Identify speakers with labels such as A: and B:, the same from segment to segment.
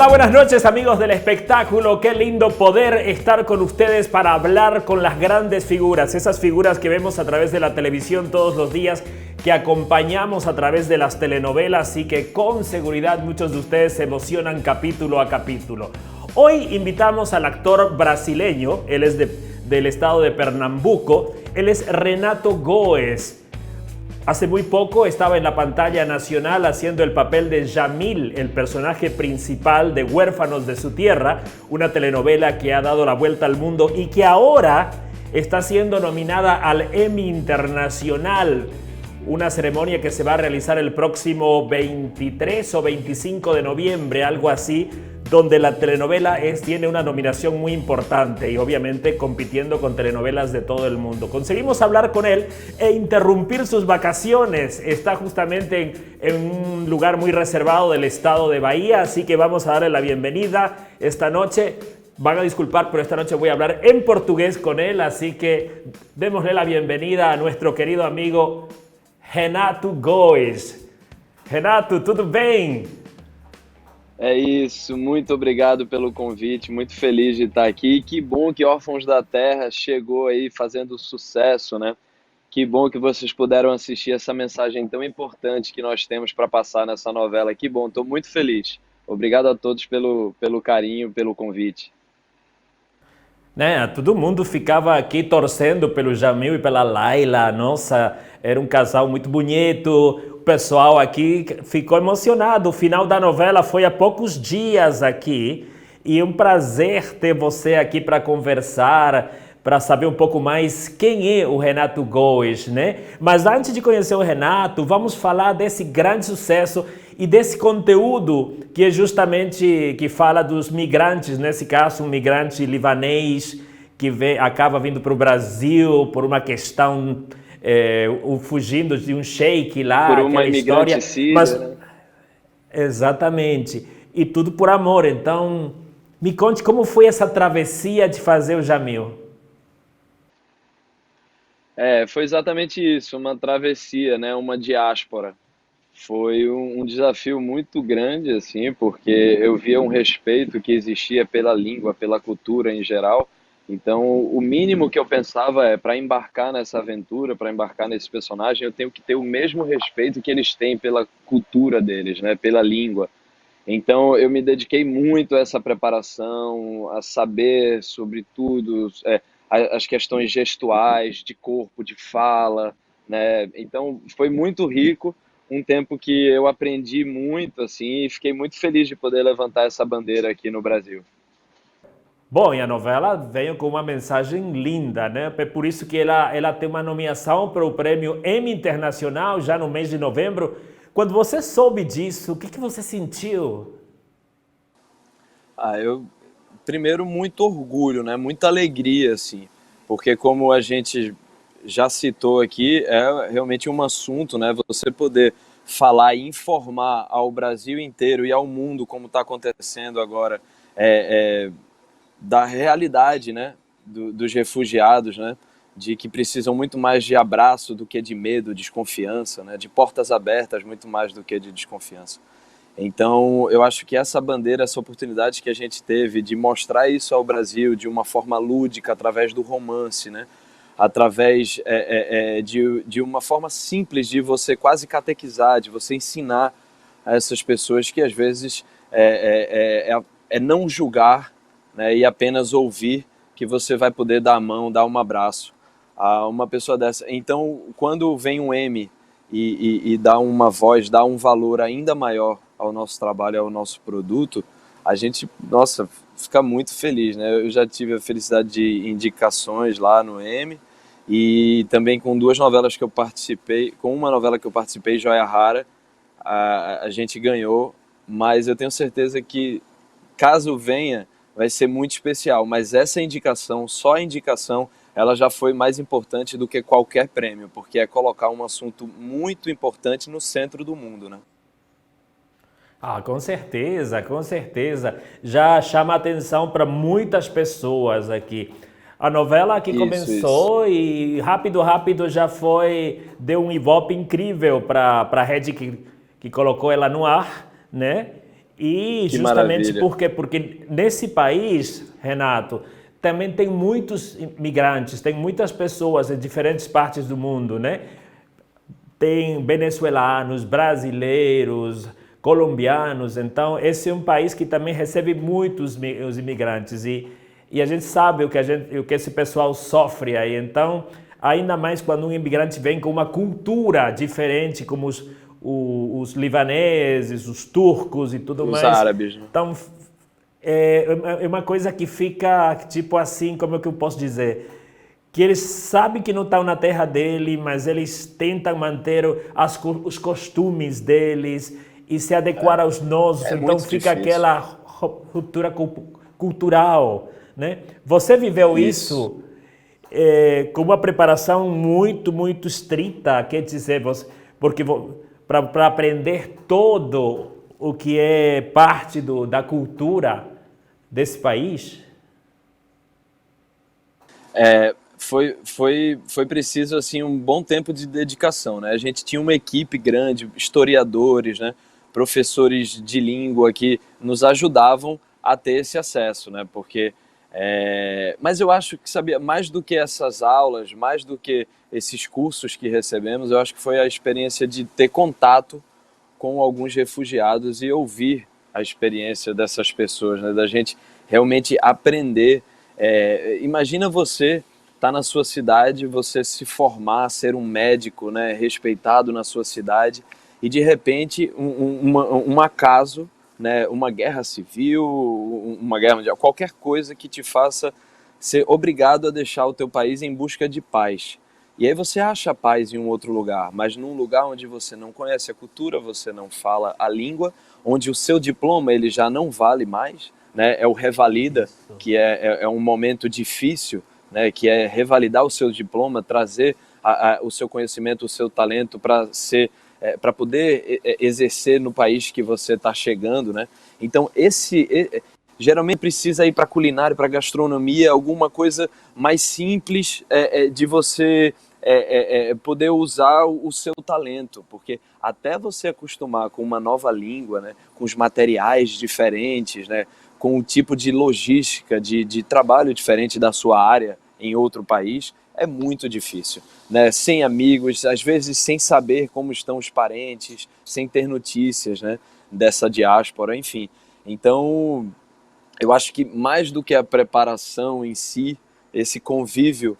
A: Hola, buenas noches amigos del espectáculo. Qué lindo poder estar con ustedes para hablar con las grandes figuras, esas figuras que vemos a través de la televisión todos los días, que acompañamos a través de las telenovelas y que con seguridad muchos de ustedes se emocionan capítulo a capítulo. Hoy invitamos al actor brasileño, él es del estado de Pernambuco, él es Renato Góes. Hace muy poco estaba en la pantalla nacional haciendo el papel de Jamil, el personaje principal de Huérfanos de su Tierra, una telenovela que ha dado la vuelta al mundo y que ahora está siendo nominada al Emmy Internacional, una ceremonia que se va a realizar el próximo 23 o 25 de noviembre, algo así, donde la telenovela tiene una nominación muy importante y obviamente compitiendo con telenovelas de todo el mundo. Conseguimos hablar con él e interrumpir sus vacaciones. Está justamente en un lugar muy reservado del estado de Bahía, así que vamos a darle la bienvenida esta noche. Van a disculpar, pero esta noche voy a hablar en portugués con él, así que démosle la bienvenida a nuestro querido amigo Renato Góes. Renato, tudo bem?
B: É isso, muito obrigado pelo convite, muito feliz de estar aqui. Que bom que Órfãos da Terra chegou aí fazendo sucesso, né? Que bom que vocês puderam assistir essa mensagem tão importante que nós temos para passar nessa novela. Que bom, estou muito feliz. Obrigado a todos pelo carinho, pelo convite.
A: Né? Todo mundo ficava aqui torcendo pelo Jamil e pela Laila. Nossa, era um casal muito bonito. O pessoal aqui ficou emocionado. O final da novela foi há poucos dias aqui. E um prazer ter você aqui para conversar, para saber um pouco mais quem é o Renato Góes, né? Mas antes de conhecer o Renato, vamos falar desse grande sucesso e desse conteúdo que é justamente que fala dos migrantes, nesse caso um migrante libanês que acaba vindo para o Brasil por uma questão, fugindo de um sheik lá,
B: Por
A: aquela
B: uma
A: história.
B: imigrante síria,
A: Mas,
B: né?
A: exatamente, e tudo por amor. Então, me conte como foi essa travessia de fazer o Jamil.
B: Foi exatamente isso, uma travessia, né? Uma diáspora. Foi um desafio muito grande, assim, porque eu via um respeito que existia pela língua, pela cultura em geral. Então, o mínimo que eu pensava é, para embarcar nessa aventura, para embarcar nesse personagem, eu tenho que ter o mesmo respeito que eles têm pela cultura deles, né? Pela língua. Então, eu me dediquei muito a essa preparação, a saber sobre tudo, as questões gestuais, de corpo, de fala, né? Então, foi muito rico, um tempo que eu aprendi muito, assim, e fiquei muito feliz de poder levantar essa bandeira aqui no Brasil.
A: Bom, e a novela veio com uma mensagem linda, né? É por isso que ela tem uma nomeação para o prêmio Emmy Internacional já no mês de novembro. Quando você soube disso, o que você sentiu?
B: Eu primeiro muito orgulho, né? Muita alegria, assim, porque como a gente já citou aqui, é realmente um assunto, né? Você poder falar e informar ao Brasil inteiro e ao mundo como está acontecendo agora, da realidade, né? Dos refugiados, né? De que precisam muito mais de abraço do que de medo, desconfiança, né? De portas abertas muito mais do que de desconfiança. Então, eu acho que essa bandeira, essa oportunidade que a gente teve de mostrar isso ao Brasil de uma forma lúdica, através do romance, né? Através de uma forma simples de você quase catequizar, de você ensinar a essas pessoas que às vezes é não julgar, né? E apenas ouvir, que você vai poder dar a mão, dar um abraço a uma pessoa dessa. Então, quando vem um Emmy e dá uma voz, dá um valor ainda maior ao nosso trabalho, ao nosso produto, a gente, nossa, fica muito feliz, né? Eu já tive a felicidade de indicações lá no Emmy e também com duas novelas que eu participei, com uma novela que eu participei, Joia Rara, a gente ganhou, mas eu tenho certeza que caso venha, vai ser muito especial, mas essa indicação, só a indicação, ela já foi mais importante do que qualquer prêmio, porque é colocar um assunto muito importante no centro do mundo, né?
A: Ah, com certeza, com certeza. Já chama atenção para muitas pessoas aqui. A novela aqui começou e rápido já deu um ibope incrível para a rede que colocou ela no ar, né? E
B: Que
A: justamente
B: maravilha.
A: por quê? Porque nesse país, Renato, também tem muitos imigrantes, tem muitas pessoas de diferentes partes do mundo, né? Tem venezuelanos, brasileiros, colombianos. Então, esse é um país que também recebe muitos os imigrantes e a gente sabe o que esse pessoal sofre aí. Então, ainda mais quando um imigrante vem com uma cultura diferente, como os libaneses, os turcos e tudo
B: Os
A: mais.
B: árabes, né?
A: Então, é uma coisa que fica tipo assim, como é que eu posso dizer? Que eles sabem que não estão na terra dele, mas eles tentam manter os costumes deles e se adequar aos nossos.
B: É
A: Então
B: muito
A: fica
B: difícil.
A: aquela ruptura cultural, né? Você viveu
B: Isso.
A: isso com uma preparação muito, muito estrita, quer dizer, porque para aprender todo o que é parte da cultura desse país.
B: Foi preciso assim um bom tempo de dedicação, né? A gente tinha uma equipe grande, historiadores, né? Professores de língua que nos ajudavam a ter esse acesso, né? Porque, mas eu acho que sabia mais do que essas aulas, mais do que esses cursos que recebemos, eu acho que foi a experiência de ter contato com alguns refugiados e ouvir a experiência dessas pessoas, né? Da gente realmente aprender. Imagina você estar na sua cidade, você se formar, ser um médico, né, respeitado na sua cidade, e de repente um acaso, né, uma guerra civil, uma guerra mundial, qualquer coisa que te faça ser obrigado a deixar o teu país em busca de paz. E aí você acha paz em um outro lugar, mas num lugar onde você não conhece a cultura, você não fala a língua, onde o seu diploma ele já não vale mais, né? É o revalida, que é um momento difícil, né? Que é revalidar o seu diploma, trazer o seu conhecimento, o seu talento para ser para poder exercer no país que você está chegando, né? Então geralmente precisa ir para culinária, para gastronomia, alguma coisa mais simples de você poder usar o seu talento, porque até você acostumar com uma nova língua, né, com os materiais diferentes, né, com o tipo de logística, de trabalho diferente da sua área em outro país, é muito difícil, né? Sem amigos, às vezes sem saber como estão os parentes, sem ter notícias, né, dessa diáspora, enfim. Então, eu acho que mais do que a preparação em si, esse convívio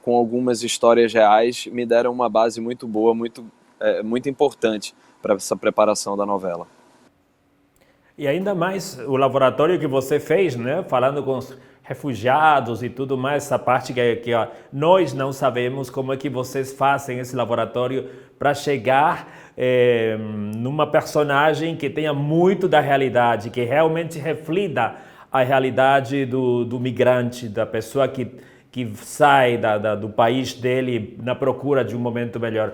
B: com algumas histórias reais me deram uma base muito boa, muito importante para essa preparação da novela.
A: E ainda mais o laboratório que você fez, né? Falando com os refugiados e tudo mais, essa parte que ó, nós não sabemos como é que vocês fazem esse laboratório para chegar numa personagem que tenha muito da realidade, que realmente reflita a realidade do migrante, da pessoa que sai do país dele na procura de um momento melhor.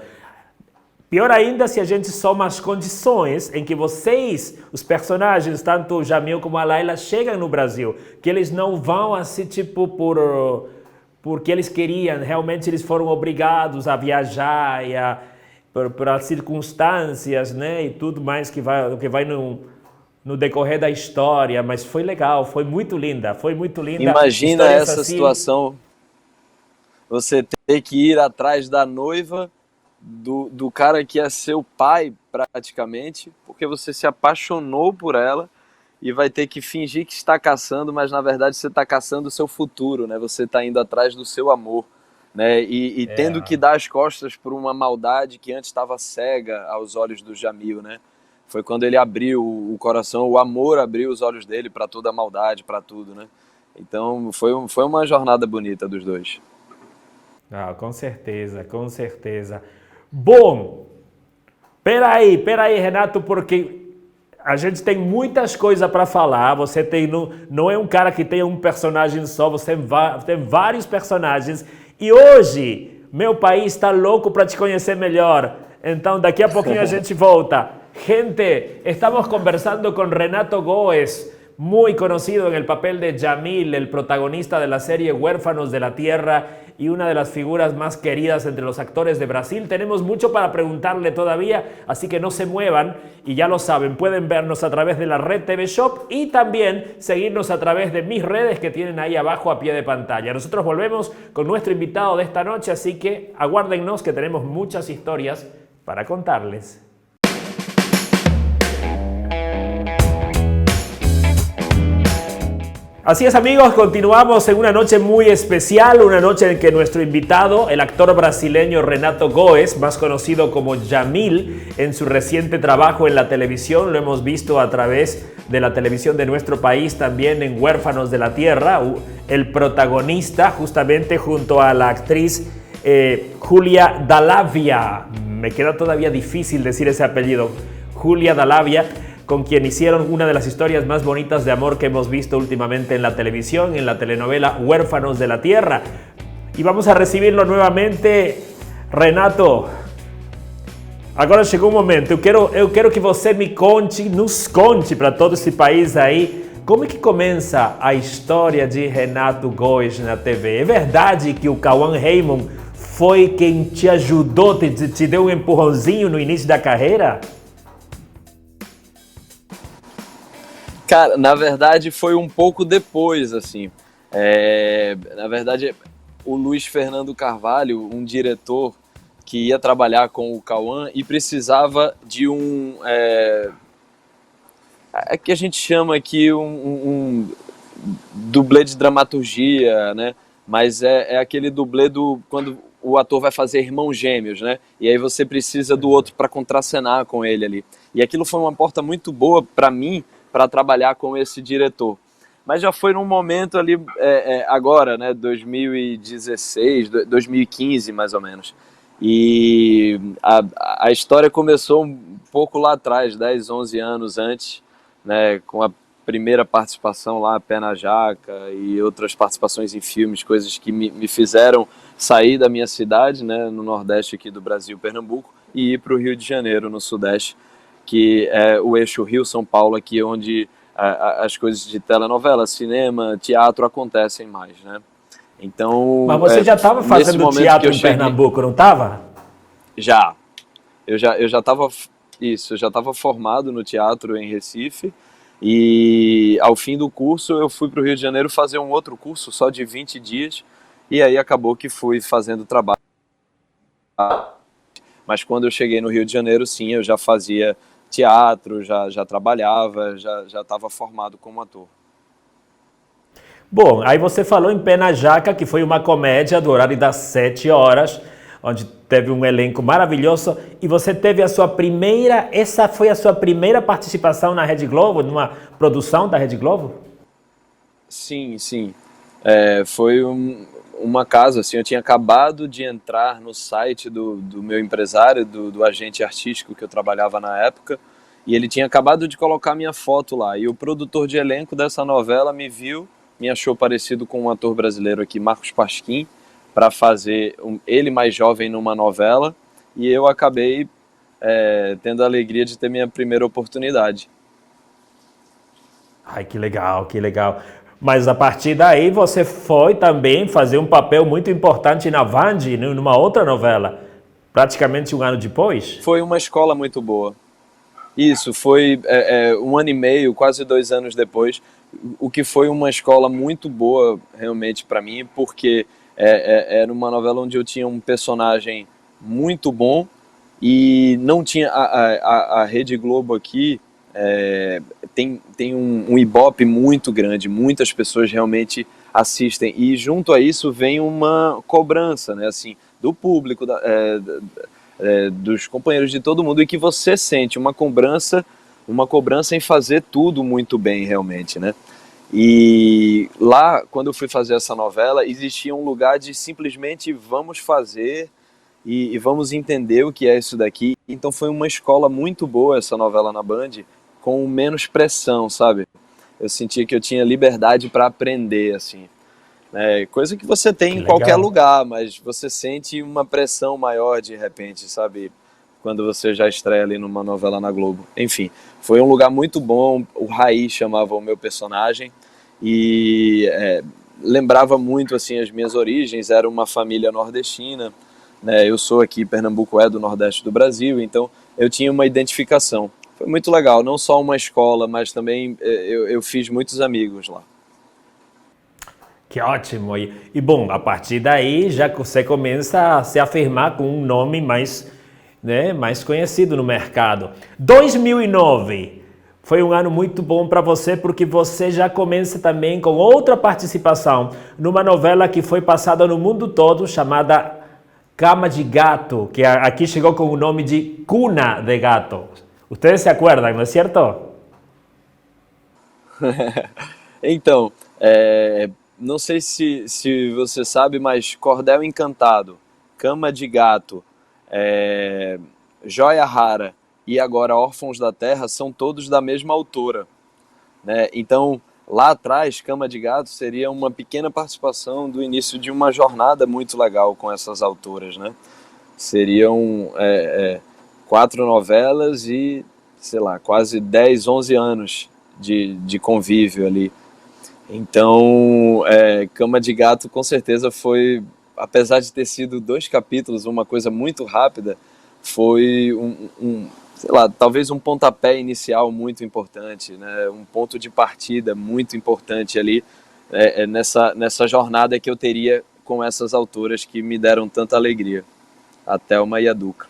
A: Pior ainda se a gente soma as condições em que vocês, os personagens, tanto o Jamil como a Laila, chegam no Brasil. Que eles não vão assim, tipo, porque eles queriam. Realmente eles foram obrigados a viajar por as circunstâncias, né? E tudo mais que vai no decorrer da história. Mas foi legal, foi muito linda. Foi muito linda.
B: Imagina
A: Histórias
B: essa
A: assim.
B: situação, você ter que ir atrás da noiva do cara que é seu pai, praticamente, porque você se apaixonou por ela e vai ter que fingir que está caçando, mas na verdade você está caçando o seu futuro, né? Você está indo atrás do seu amor, né? E tendo que dar as costas por uma maldade que antes estava cega aos olhos do Jamil, né? Foi quando ele abriu o coração, o amor abriu os olhos dele para toda a maldade, para tudo, né? Então foi uma jornada bonita dos dois.
A: Ah, com certeza, com certeza. Bom, peraí, Renato, porque a gente tem muitas coisas para falar. Você não é um cara que tem um personagem só, você tem vários personagens. E hoje, meu país está louco para te conhecer melhor. Então, daqui a pouquinho a gente volta. Gente, estamos conversando con Renato Góes, muy conocido en el papel de Jamil, el protagonista de la serie Huérfanos de la Tierra. y una de las figuras más queridas entre los actores de Brasil. Tenemos mucho para preguntarle todavía, así que no se muevan y ya lo saben, pueden vernos a través de la Red TV Shop y también seguirnos a través de mis redes que tienen ahí abajo a pie de pantalla. Nosotros volvemos con nuestro invitado de esta noche, así que aguárdennos que tenemos muchas historias para contarles. Así es, amigos, continuamos en una noche muy especial, una noche en que nuestro invitado, el actor brasileño Renato Góes, más conocido como Jamil, en su reciente trabajo en la televisión, lo hemos visto a través de la televisión de nuestro país, también en Huérfanos de la Tierra, el protagonista justamente junto a la actriz Julia Dallavia, me queda todavía difícil decir ese apellido, Julia Dallavia, con quien hicieron una de las historias más bonitas de amor que hemos visto últimamente en la televisión, en la telenovela Huérfanos de la Tierra. Y vamos a recibirlo nuevamente. Renato, agora chegou o momento. Eu quero que você nos conte para todo esse país aí, como é que começa a história de Renato Góes na TV. É verdade que o Cauã Raymond foi quem te ajudou, te deu um empurrãozinho no início da carreira?
B: Cara, na verdade foi um pouco depois, assim. Na verdade, o Luiz Fernando Carvalho, um diretor que ia trabalhar com o Cauã e precisava de que a gente chama aqui um dublê de dramaturgia, né? Mas é aquele dublê quando o ator vai fazer irmãos gêmeos, né? E aí você precisa do outro para contracenar com ele ali. E aquilo foi uma porta muito boa para mim, para trabalhar com esse diretor. Mas já foi num momento ali, agora, né, 2016, 2015 mais ou menos. E a história começou um pouco lá atrás, 10, 11 anos antes, né, com a primeira participação lá, Pé na Jaca, e outras participações em filmes, coisas que me fizeram sair da minha cidade, né, no Nordeste aqui do Brasil, Pernambuco, e ir para o Rio de Janeiro, no Sudeste, que é o eixo Rio-São Paulo, aqui onde as coisas de telenovela, cinema, teatro acontecem mais, né? Então...
A: Mas você já estava fazendo teatro em Pernambuco, não estava?
B: Já. Eu já estava... Isso, eu já estava formado no teatro em Recife e ao fim do curso eu fui para o Rio de Janeiro fazer um outro curso só de 20 dias e aí acabou que fui fazendo trabalho. Mas quando eu cheguei no Rio de Janeiro, sim, eu já fazia teatro, já trabalhava, já estava formado como ator.
A: Bom, aí você falou em Pé na Jaca, que foi uma comédia do horário das 7 horas, onde teve um elenco maravilhoso, e você teve essa foi a sua primeira participação na Rede Globo, numa produção da Rede Globo?
B: Sim, sim. Foi uma casa, assim, eu tinha acabado de entrar no site do meu empresário, do agente artístico que eu trabalhava na época, e ele tinha acabado de colocar minha foto lá, e o produtor de elenco dessa novela me viu, me achou parecido com um ator brasileiro aqui, Marcos Pasquim, para fazer ele mais jovem numa novela, e eu acabei tendo a alegria de ter minha primeira oportunidade.
A: Ai, que legal, que legal. Mas a partir daí você foi também fazer um papel muito importante na Band, numa outra novela, praticamente um ano depois?
B: Foi uma escola muito boa. Isso, foi 1 ano e meio, quase 2 anos depois, o que foi uma escola muito boa realmente para mim, porque era uma novela onde eu tinha um personagem muito bom e não tinha a Rede Globo aqui. Tem um ibope muito grande, muitas pessoas realmente assistem e junto a isso vem uma cobrança, né, assim, do público, dos companheiros de todo mundo, e que você sente uma cobrança em fazer tudo muito bem realmente, né? E lá, quando eu fui fazer essa novela, existia um lugar de simplesmente vamos fazer e vamos entender o que é isso daqui. Então foi uma escola muito boa essa novela na Band, com menos pressão, sabe? Eu sentia que eu tinha liberdade para aprender, assim. Coisa que você tem em qualquer lugar, mas você sente uma pressão maior de repente, sabe? Quando você já estreia ali numa novela na Globo. Enfim, foi um lugar muito bom, o Raí chamava o meu personagem, e lembrava muito assim as minhas origens, era uma família nordestina, né? Eu sou aqui, Pernambuco é do Nordeste do Brasil, então eu tinha uma identificação. Foi muito legal, não só uma escola, mas também eu fiz muitos amigos lá.
A: Que ótimo! Bom, a partir daí já você começa a se afirmar com um nome mais, né, mais conhecido no mercado. 2009 foi um ano muito bom para você porque você já começa também com outra participação numa novela que foi passada no mundo todo chamada Cama de Gato, que aqui chegou com o nome de Cuna de Gato. Ustedes se acuerdan, ¿no es cierto?
B: Então, não sei se você sabe, mas Cordel Encantado, Cama de Gato, Joia Rara e agora Órfãos da Terra são todos da mesma autora, né? Então, lá atrás, Cama de Gato seria uma pequena participação do início de uma jornada muito legal com essas autoras, né? Seriam 4 novelas e, sei lá, quase 10, 11 anos de convívio ali. Então, Cama de Gato com certeza foi, apesar de ter sido 2 capítulos, uma coisa muito rápida, foi sei lá, talvez um pontapé inicial muito importante, né? Um ponto de partida muito importante ali nessa jornada que eu teria com essas autoras que me deram tanta alegria. A Thelma e a Duca.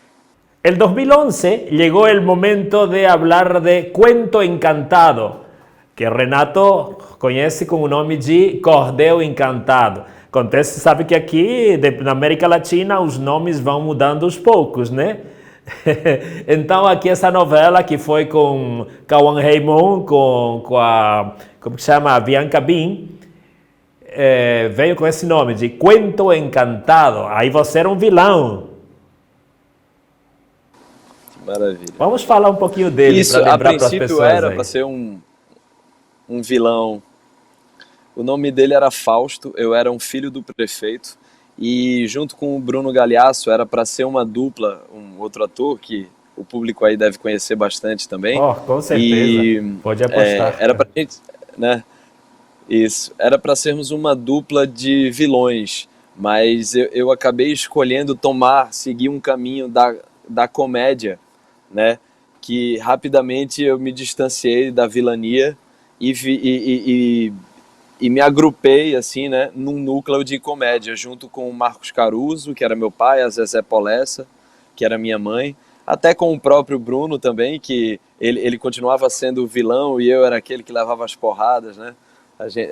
A: El 2011 llegó el momento de hablar de Cuento Encantado, que Renato conhece com o nome de Cordel Encantado. Acontece, sabe que aqui na América Latina os nomes vão mudando aos poucos, né? Então aqui essa novela que foi com Cauã Raymond, com a, como que chama, Bianca Bin, veio com esse nome de Cuento Encantado. Aí você era um vilão.
B: Maravilha.
A: Vamos falar um pouquinho dele para lembrar para as pessoas. Isso, a princípio
B: era para ser um vilão. O nome dele era Fausto, eu era um filho do prefeito. E junto com o Bruno Galhaço era para ser uma dupla, um outro ator que o público aí deve conhecer bastante também.
A: Oh, com certeza, pode apostar.
B: Era pra gente, né? Isso, era para sermos uma dupla de vilões, mas eu acabei escolhendo seguir um caminho da comédia, né? Que rapidamente eu me distanciei da vilania e me agrupei, assim, né, num núcleo de comédia, junto com o Marcos Caruso, que era meu pai, a Zezé Polessa, que era minha mãe, até com o próprio Bruno também, que ele continuava sendo o vilão e eu era aquele que levava as porradas, né? A gente,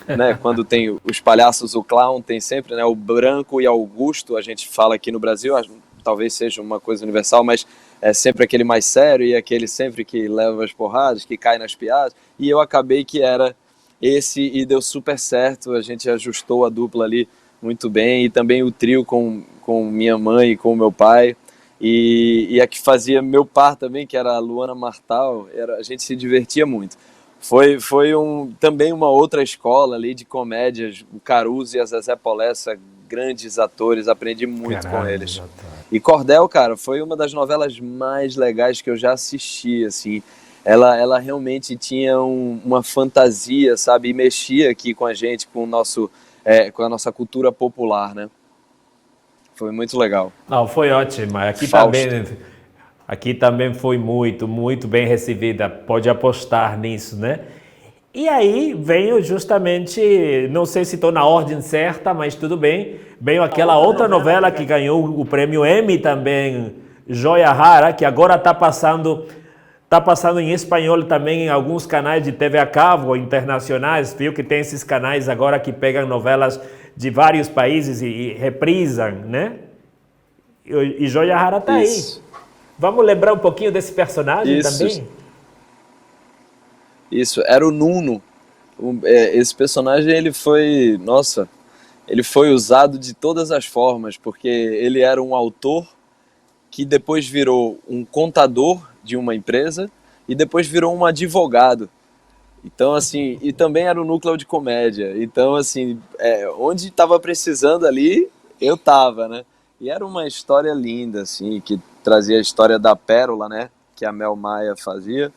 B: né, quando tem os palhaços, o clown, tem sempre, né, o Branco e Augusto, a gente fala aqui no Brasil, talvez seja uma coisa universal, mas é sempre aquele mais sério e aquele sempre que leva as porradas, que cai nas piadas, e eu acabei que era esse e deu super certo, a gente ajustou a dupla ali muito bem, e também o trio com minha mãe e com meu pai, e a que fazia meu par também, que era a Luana Martal, a gente se divertia muito. Foi também uma outra escola ali de comédias, o Caruso e a Zezé Polessa, grandes atores, aprendi muito com eles. E Cordel, cara, foi uma das novelas mais legais que eu já assisti, assim. Ela realmente tinha uma fantasia, sabe, e mexia aqui com a gente, com a nossa cultura popular, né? Foi muito legal.
A: Não, foi ótimo. Aqui também foi muito, muito bem recebida. Pode apostar nisso, né? E aí veio justamente, não sei se estou na ordem certa, mas tudo bem, veio aquela outra novela que ganhou o prêmio Emmy também, Joia Rara, que agora está passando em espanhol também em alguns canais de TV a cabo internacionais, viu que tem esses canais agora que pegam novelas de vários países e reprisam, né? E Joia Rara está aí. Vamos lembrar um pouquinho desse personagem também?
B: Isso, era o Nuno. Esse personagem, ele foi usado de todas as formas, porque ele era um autor que depois virou um contador de uma empresa e depois virou um advogado. Então, assim, e também era um núcleo de comédia. Então, assim, onde estava precisando ali, eu estava, né? E era uma história linda, assim, que trazia a história da Pérola, né? Que a Mel Maia fazia.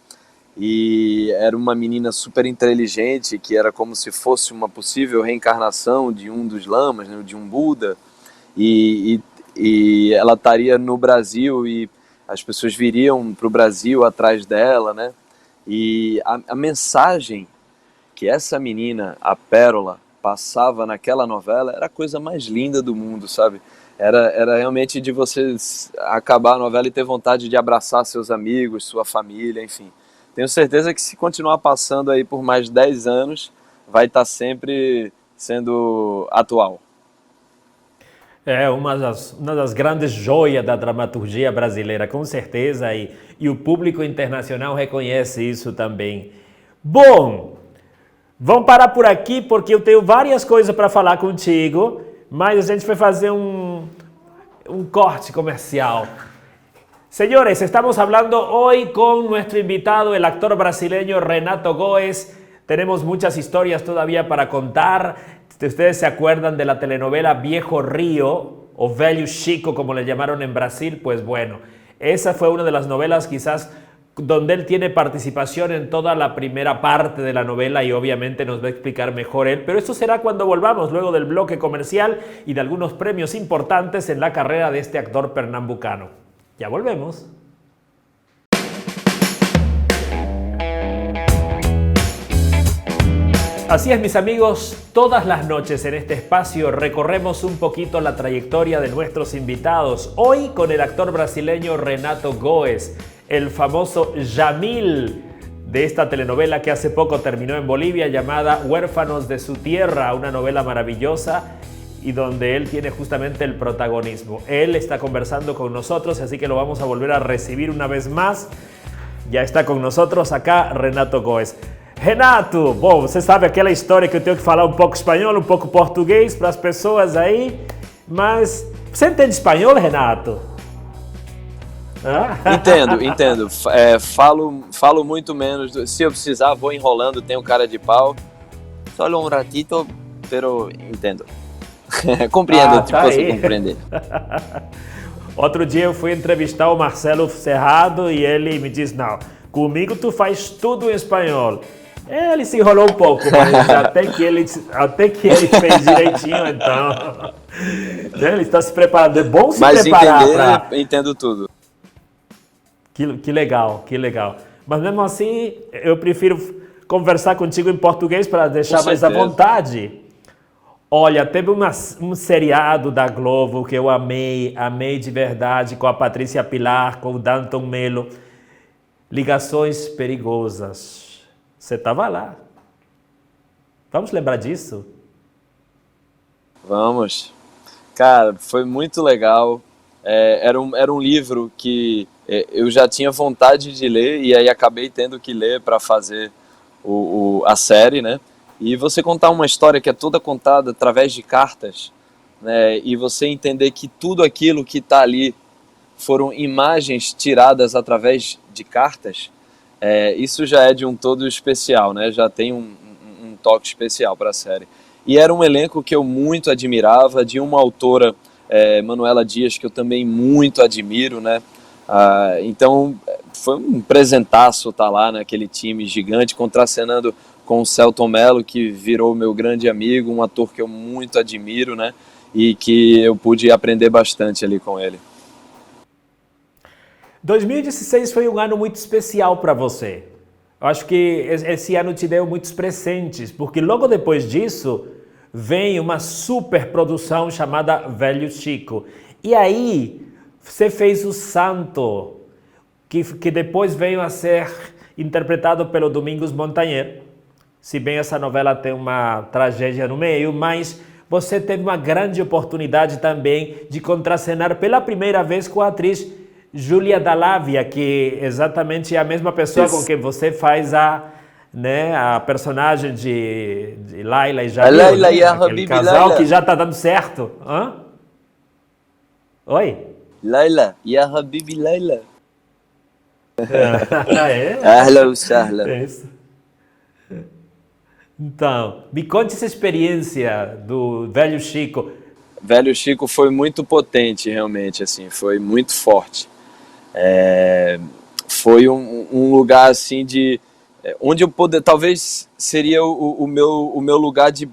B: e era uma menina super inteligente, que era como se fosse uma possível reencarnação de um dos lamas, né, de um Buda, e ela estaria no Brasil e as pessoas viriam para o Brasil atrás dela, né? E a mensagem que essa menina, a Pérola, passava naquela novela era a coisa mais linda do mundo, sabe? Era realmente de você acabar a novela e ter vontade de abraçar seus amigos, sua família, enfim. Tenho certeza que se continuar passando aí por mais 10 anos, vai estar sempre sendo atual.
A: É uma das grandes joias da dramaturgia brasileira, com certeza, e o público internacional reconhece isso também. Bom, vamos parar por aqui porque eu tenho várias coisas para falar contigo, mas a gente vai fazer um corte comercial. Señores, estamos hablando hoy con nuestro invitado, el actor brasileño Renato Góes. Tenemos muchas historias todavía para contar. Si ustedes se acuerdan de la telenovela Viejo Río, o Velho Chico, como le llamaron en Brasil, pues bueno, esa fue una de las novelas quizás donde él tiene participación en toda la primera parte de la novela y obviamente nos va a explicar mejor él, pero esto será cuando volvamos luego del bloque comercial y de algunos premios importantes en la carrera de este actor pernambucano. Ya volvemos. Así es, mis amigos, todas las noches en este espacio recorremos un poquito la trayectoria de nuestros invitados. Hoy con el actor brasileño Renato Góes, el famoso Jamil de esta telenovela que hace poco terminó en Bolivia llamada Huérfanos de su Tierra, una novela maravillosa y donde él tiene justamente el protagonismo. Él está conversando con nosotros, así que lo vamos a volver a recibir una vez más. Ya está con nosotros acá Renato Góes. Renato, bom, você sabe aquela história que eu tenho que falar um pouco espanhol, um pouco português para as pessoas aí, mas você entende espanhol, Renato?
B: Entendo. Falo muito menos. Se eu precisar, vou enrolando, tenho cara de pau. Só um ratito, pero entendo. Compreendo,
A: tá
B: posso
A: aí.
B: compreender.
A: Outro dia eu fui entrevistar o Marcelo Serrado e ele me disse, não, comigo tu faz tudo em espanhol. Ele se enrolou um pouco, mas até que ele fez direitinho, então. Ele está se preparando. É bom se
B: mas
A: preparar.
B: Mas entendo tudo.
A: Que legal, que legal. Mas mesmo assim, eu prefiro conversar contigo em português para deixar mais à vontade. Olha, teve um seriado da Globo que eu amei de verdade, com a Patrícia Pilar, com o Danton Melo. Ligações Perigosas. Você estava lá. Vamos lembrar disso?
B: Vamos. Cara, foi muito legal. Era um livro que eu já tinha vontade de ler e aí acabei tendo que ler para fazer a série, né? E você contar uma história que é toda contada através de cartas, né? E você entender que tudo aquilo que está ali foram imagens tiradas através de cartas, isso já é de um todo especial, né? Já tem um toque especial para a série. E era um elenco que eu muito admirava, de uma autora, Manuela Dias, que eu também muito admiro, né? Então foi um presentaço estar lá naquele time gigante, contracenando com o Selton Mello, que virou meu grande amigo, um ator que eu muito admiro, né? E que eu pude aprender bastante ali com ele.
A: 2016 foi um ano muito especial para você. Eu acho que esse ano te deu muitos presentes, porque logo depois disso vem uma super produção chamada Velho Chico. E aí você fez o Santo, que depois veio a ser interpretado pelo Domingos Montaner. Se bem essa novela tem uma tragédia no meio, mas você teve uma grande oportunidade também de contracenar pela primeira vez com a atriz Júlia Dalávia, que exatamente é a mesma pessoa com quem você faz a personagem de Laila e Jamil,
B: Laila e a
A: aquele
B: Habibi
A: casal
B: Laila.
A: que já está dando certo. Hã? Oi?
B: Laila e a Habibi Laila.
A: É?
B: Ahlan sahlan.
A: É isso. Então, me conte essa experiência do Velho Chico.
B: Velho Chico foi muito potente, realmente, assim, foi muito forte. Foi um lugar, assim, de onde eu poder, talvez seria o meu lugar de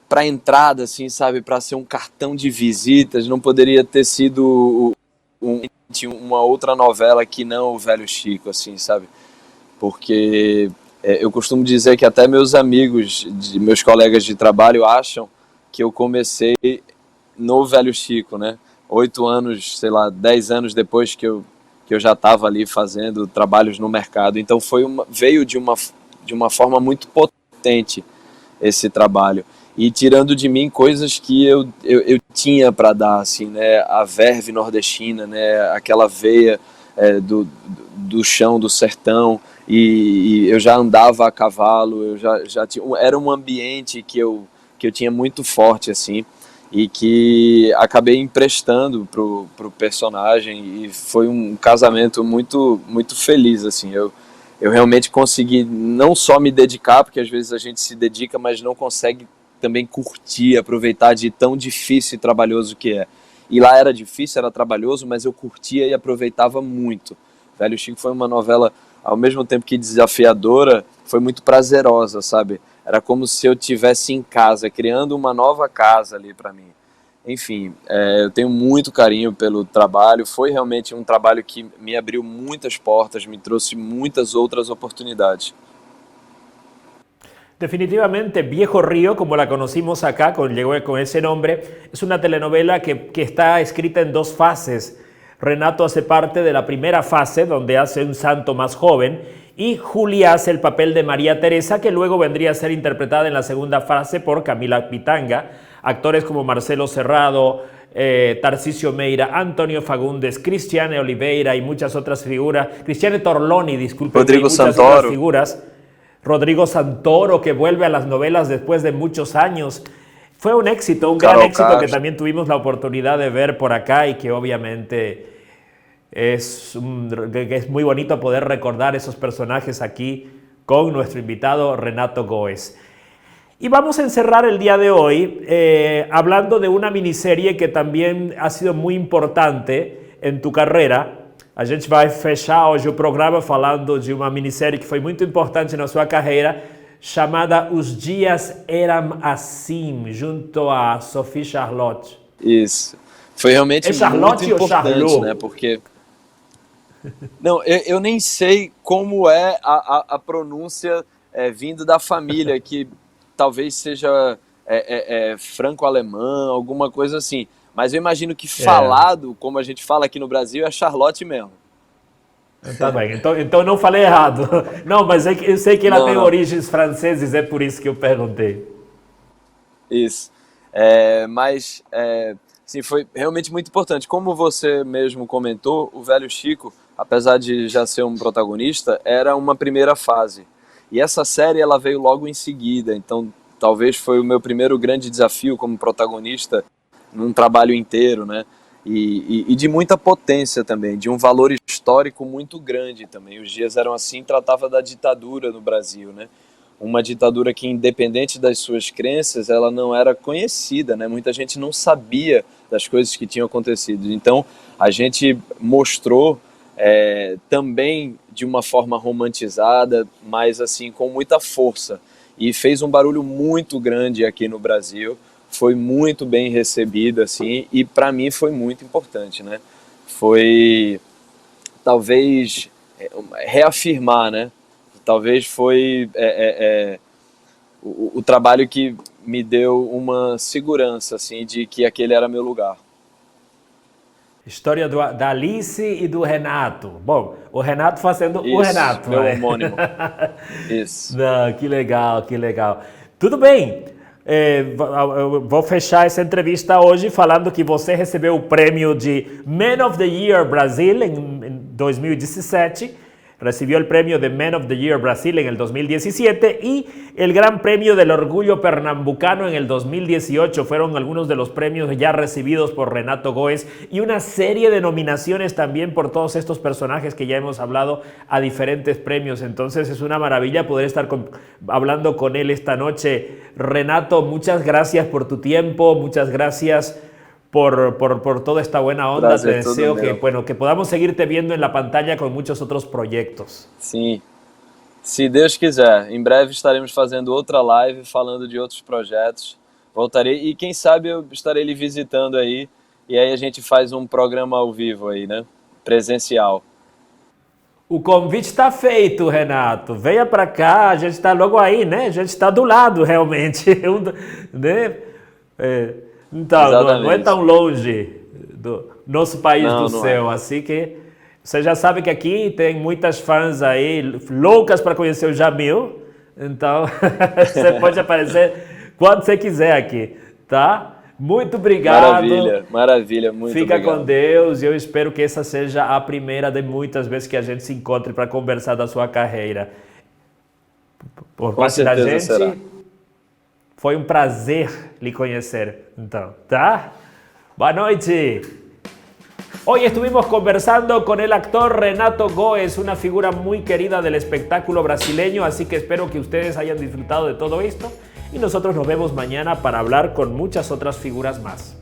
B: para entrada, assim, sabe, para ser um cartão de visitas, não poderia ter sido uma outra novela que não o Velho Chico, assim, sabe? Porque eu costumo dizer que até meus amigos, meus colegas de trabalho acham que eu comecei no Velho Chico, né? 8 anos, sei lá, 10 anos depois que eu já estava ali fazendo trabalhos no mercado. Então veio de uma forma muito potente esse trabalho. E tirando de mim coisas que eu tinha para dar, assim, né? A verve nordestina, né? Aquela veia do chão, do sertão, e eu já andava a cavalo, eu já tinha, era um ambiente que eu tinha muito forte, assim, e que acabei emprestando pro personagem, e foi um casamento muito, muito feliz, assim. Eu realmente consegui não só me dedicar, porque às vezes a gente se dedica, mas não consegue também curtir, aproveitar de tão difícil e trabalhoso que é. E lá era difícil, era trabalhoso, mas eu curtia e aproveitava muito. Velho Chico foi uma novela, ao mesmo tempo que desafiadora, foi muito prazerosa, sabe? Era como se eu tivesse em casa, criando uma nova casa ali para mim. Enfim, eu tenho muito carinho pelo trabalho. Foi realmente um trabalho que me abriu muitas portas, me trouxe muitas outras oportunidades.
A: Definitivamente, Viejo Río, como la conocimos acá, llegó con ese nombre, es una telenovela que está escrita en dos fases. Renato hace parte de la primera fase, donde hace un santo más joven, y Julia hace el papel de María Teresa, que luego vendría a ser interpretada en la segunda fase por Camila Pitanga. Actores como Marcelo Serrado, Tarcisio Meira, Antonio Fagundes, Cristiane Oliveira y muchas otras figuras. Cristiane Torloni, disculpen,
B: Rodrigo
A: y muchas
B: Santoro.
A: otras figuras. Rodrigo Santoro, que vuelve a las novelas después de muchos años. Fue un éxito, un gran éxito que también tuvimos la oportunidad de ver por acá y que obviamente es muy bonito poder recordar esos personajes aquí con nuestro invitado Renato Goes. Y vamos a encerrar el día de hoy hablando de una miniserie que también ha sido muy importante en tu carreira. A gente vai fechar hoje o programa falando de uma minissérie que foi muito importante na sua carreira, chamada Os Dias Eram Assim, junto a Sophie Charlotte.
B: Isso. Foi realmente
A: Charlotte
B: muito importante, né? Porque... Não, eu nem sei como é a pronúncia vindo da família, que talvez seja franco-alemã, alguma coisa assim. Mas eu imagino que falado, como a gente fala aqui no Brasil, é Charlotte mesmo.
A: Tá bem, então não falei errado. Não, mas eu sei que ela tem origens francesas, é por isso que eu perguntei.
B: Isso. Mas, sim, foi realmente muito importante. Como você mesmo comentou, o Velho Chico, apesar de já ser um protagonista, era uma primeira fase. E essa série ela veio logo em seguida, então talvez foi o meu primeiro grande desafio como protagonista num trabalho inteiro, né? E de muita potência também, de um valor histórico muito grande também. Os Dias Eram Assim tratava da ditadura no Brasil, né? Uma ditadura que, independente das suas crenças, ela não era conhecida, né? Muita gente não sabia das coisas que tinham acontecido. Então, a gente mostrou também de uma forma romantizada, mas assim, com muita força. E fez um barulho muito grande aqui no Brasil. Foi muito bem recebido, assim, e para mim foi muito importante, né? Foi, talvez, reafirmar, né? Talvez foi o trabalho que me deu uma segurança, assim, de que aquele era meu lugar.
A: História da Alice e do Renato. Bom, o Renato fazendo
B: Isso,
A: o Renato.
B: Meu homônimo. Isso.
A: Não, que legal, que legal. Tudo bem. Eu vou fechar essa entrevista hoje falando que você recebeu o prêmio de Man of the Year Brasil em 2017. Recibió el premio de Man of the Year Brasil en el 2017 y el Gran Premio del Orgullo Pernambucano en el 2018. Fueron algunos de los premios ya recibidos por Renato Goes y una serie de nominaciones también por todos estos personajes que ya hemos hablado a diferentes premios. Entonces es una maravilla poder estar hablando con él esta noche. Renato, muchas gracias por tu tiempo, muchas gracias por toda esta buena onda.
B: Gracias,
A: te deseo que podamos seguirte viendo en la pantalla con muchos otros proyectos.
B: Sim, Se Deus quiser, em breve estaremos fazendo outra live falando de outros projetos. Voltarei e quem sabe eu estarei lhe visitando aí e aí a gente faz um programa ao vivo aí, né? Presencial.
A: O convite está feito, Renato. Venha para cá, a gente está logo aí, né? A gente está do lado, realmente. Né? Então, não é tão longe do nosso país do céu, assim que você já sabe que aqui tem muitas fãs aí loucas para conhecer o Jamil, então você pode aparecer quando você quiser aqui, tá? Muito obrigado.
B: Maravilha, muito obrigado.
A: Fica com Deus e eu espero que essa seja a primeira de muitas vezes que a gente se encontre para conversar da sua carreira. Por parte da gente, será. Foi um prazer lhe conhecer, então, tá? Boa noite. Hoy estuvimos conversando con el actor Renato Góes, una figura muy querida del espectáculo brasileño, así que espero que ustedes hayan disfrutado de todo esto y nosotros nos vemos mañana para hablar con muchas otras figuras más.